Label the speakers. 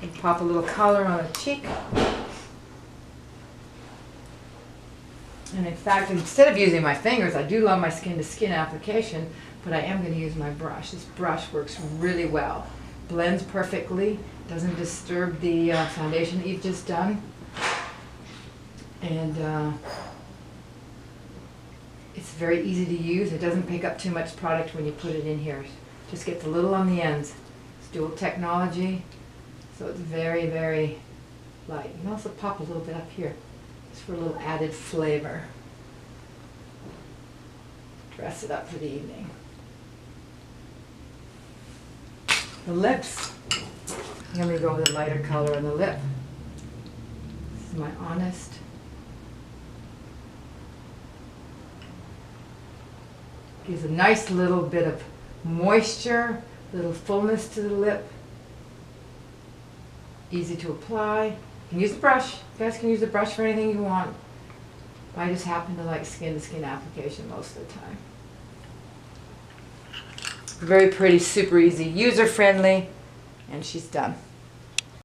Speaker 1: And pop a little color on the cheek. And in fact, instead of using my fingers, I do love my skin-to-skin application, but I am going to use my brush. This brush works really well. Blends perfectly, doesn't disturb the foundation that you've just done. And it's very easy to use. It doesn't pick up too much product when you put it in here. Just gets a little on the ends. It's dual technology, so it's very, very light. You can also pop a little bit up here, just for a little added flavor. Dress it up for the evening. The lips. I'm going to go with a lighter color on the lip. This is my Honest. Gives a nice little bit of moisture, little fullness to the lip. Easy to apply. You can use the brush. You guys can use the brush for anything you want. I just happen to like skin-to-skin application most of the time. Very pretty, super easy, user-friendly, and she's done.